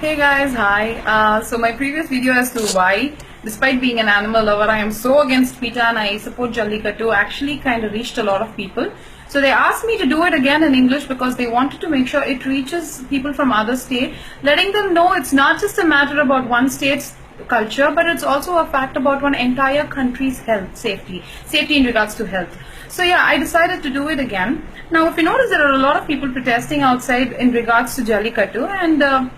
Hey guys, hi. So my previous video as to why, despite being an animal lover, I am so against PETA and I support jallikattu actually kind of reached a lot of people. So they asked me to do it again in English because they wanted to make sure it reaches people from other states, letting them know it's not just a matter about one state's culture, but it's also a fact about one entire country's health, safety in regards to health. So yeah, I decided to do it again. Now, if you notice, there are a lot of people protesting outside in regards to jallikattu, and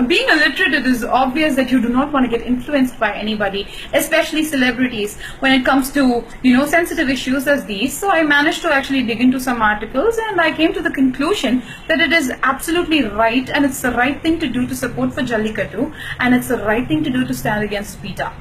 being illiterate, it is obvious that you do not want to get influenced by anybody, especially celebrities, when it comes to sensitive issues as these. So I managed to actually dig into some articles, and I came to the conclusion that it is absolutely right, and it's the right thing to do to support for jallikattu, and it's the right thing to do to stand against PETA.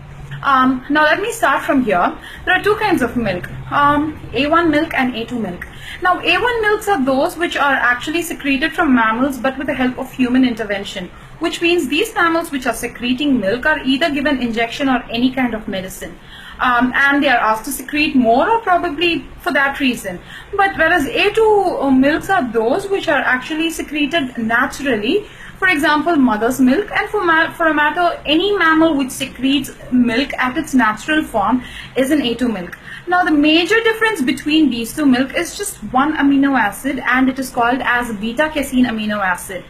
Now let me start from here. There are two kinds of milk, A1 milk and A2 milk. Now A1 milks are those which are actually secreted from mammals but with the help of human intervention, which means these mammals which are secreting milk are either given injection or any kind of medicine. And they are asked to secrete more, or probably for that reason. But whereas A2 milks are those which are actually secreted naturally. For example, mother's milk, and for a matter, any mammal which secretes milk at its natural form is an A2 milk. Now, the major difference between these two milk is just one amino acid, and it is called as beta-casein amino acid.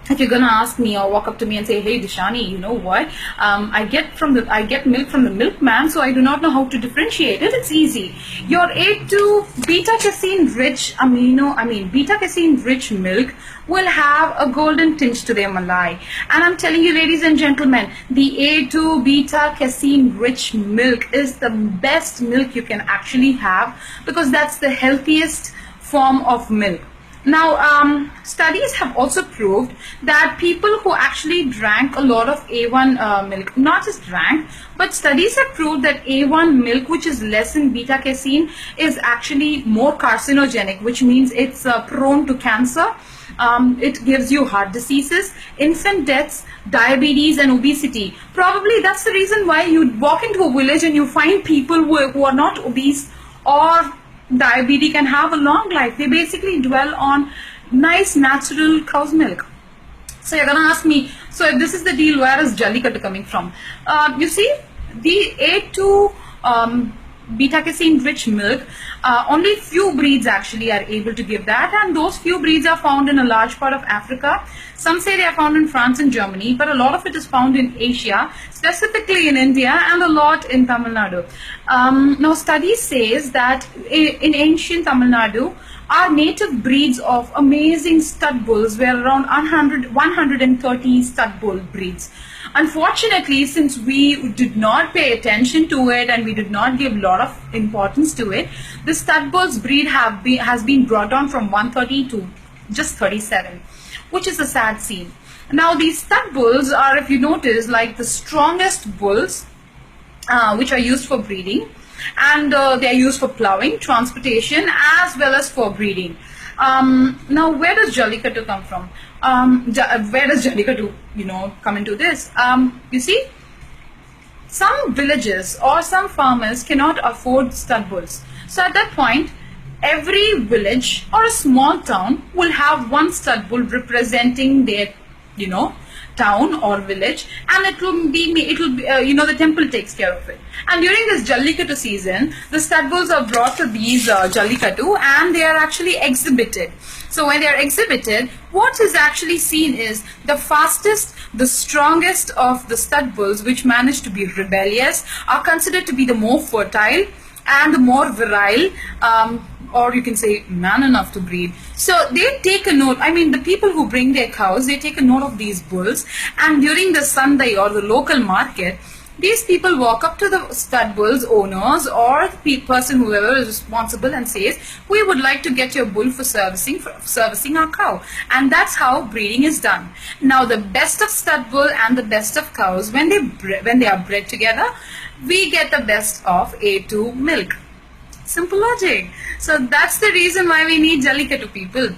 If you're gonna ask me or walk up to me and say, "Hey Dishani, you know what? I get milk from the milkman, so I do not know how to differentiate it." It's easy. Your A2 beta-casein rich milk will have a golden tinge to their malai. And I'm telling you, ladies and gentlemen, the A2 beta-casein rich milk is the best milk you can actually have, because that's the healthiest form of milk. Now, studies have also proved that people who actually drank a lot of A1 milk, not just drank, but studies have proved that A1 milk, which is less in beta-casein, is actually more carcinogenic, which means it's prone to cancer. It gives you heart diseases, infant deaths, diabetes and obesity. Probably that's the reason why you walk into a village and you find people who are not obese or diabetic and have a long life. They basically dwell on nice natural cow's milk. So you're gonna ask me, so if this is the deal, where is jallikattu coming from? You see, the A2 beta-casein rich milk, only few breeds actually are able to give that, and those few breeds are found in a large part of Africa. Some say they are found in France and Germany, but a lot of it is found in Asia, specifically in India, and a lot in Tamil Nadu. Now studies says that in ancient Tamil Nadu, our native breeds of amazing stud bulls were around 130 stud bull breeds. Unfortunately, since we did not pay attention to it and we did not give a lot of importance to it, the stud bulls breed has been brought down from 130 to just 37, which is a sad scene. Now these stud bulls are, if you notice, like the strongest bulls which are used for breeding, and they are used for plowing, transportation, as well as for breeding. Now, where does jallikattu come from? Where does jallikattu, come into this? You see, some villages or some farmers cannot afford stud bulls. So at that point, every village or a small town will have one stud bull representing their, town or village, and the temple takes care of it. And during this jallikattu season, the stud bulls are brought to these jallikattu, and they are actually exhibited. So when they are exhibited, what is actually seen is the fastest, the strongest of the stud bulls, which manage to be rebellious, are considered to be the more fertile and the more virile, or you can say man enough to breed. So they take a note, the people who bring their cows, they take a note of these bulls, and during the Sunday or the local market, these people walk up to the stud bulls owners or the person, whoever is responsible, and says, "We would like to get your bull for servicing our cow." And that's how breeding is done. Now the best of stud bull and the best of cows, when they are bred together, we get the best of A2 milk. Simple logic. So that's the reason why we need jallikattu, people.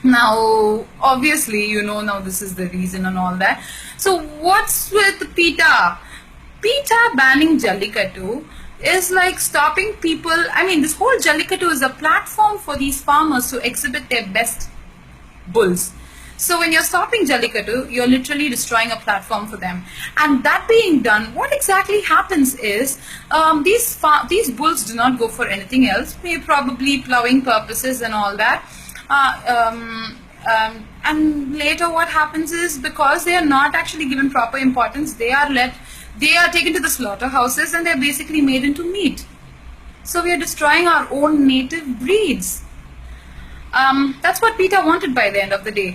Now, obviously, now this is the reason and all that. So what's with PETA? PETA banning jallikattu is like stopping people. This whole jallikattu is a platform for these farmers to exhibit their best bulls. So when you're stopping jallikattu, you're literally destroying a platform for them. And that being done, what exactly happens is these bulls do not go for anything else, maybe probably plowing purposes and all that. And later what happens is, because they are not actually given proper importance, they are taken to the slaughterhouses and they're basically made into meat. So we are destroying our own native breeds. That's what PETA wanted by the end of the day.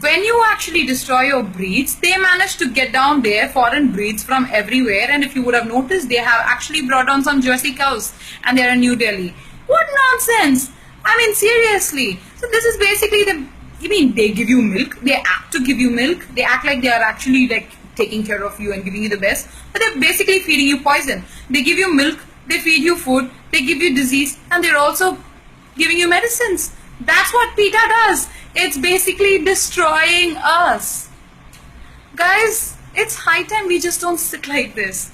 When you actually destroy your breeds, they managed to get down there foreign breeds from everywhere, and if you would have noticed, they have actually brought on some Jersey cows and they're in New Delhi. What nonsense! I mean, seriously. So this is basically they give you milk, they act to give you milk, they act like they are actually like taking care of you and giving you the best, but they're basically feeding you poison. They give you milk, they feed you food, they give you disease, and they're also giving you medicines. That's what PETA does. It's basically destroying us. Guys, it's high time we just don't sit like this.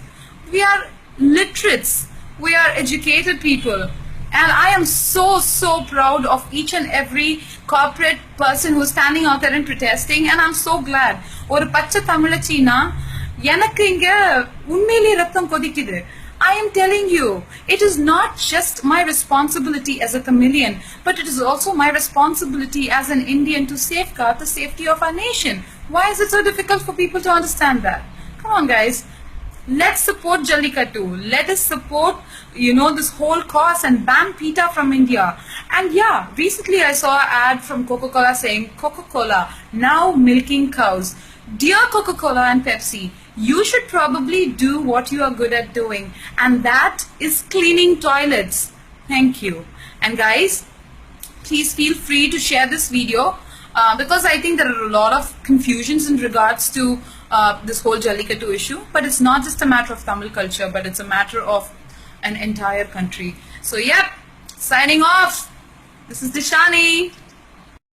We are literates. We are educated people. And I am so proud of each and every corporate person who's standing out there and protesting. And I'm so glad. ஒரு பச்சை தமிழச்சினா எனக்கு இங்க உண்மையிலே ரத்தம் கொதிக்குது. I am telling you, it is not just my responsibility as a Tamilian, but it is also my responsibility as an Indian to safeguard the safety of our nation. Why is it so difficult for people to understand that? Come on, guys. Let's support Jallikattu. Let us support, this whole cause and ban PETA from India. And yeah, recently I saw an ad from Coca-Cola saying, Coca-Cola, now milking cows. Dear Coca-Cola and Pepsi, you should probably do what you are good at doing, and that is cleaning toilets. Thank you. And guys, please feel free to share this video because I think there are a lot of confusions in regards to this whole Jallikattu issue, but it's not just a matter of Tamil culture, but it's a matter of an entire country. So yeah, signing off. This is Dishani.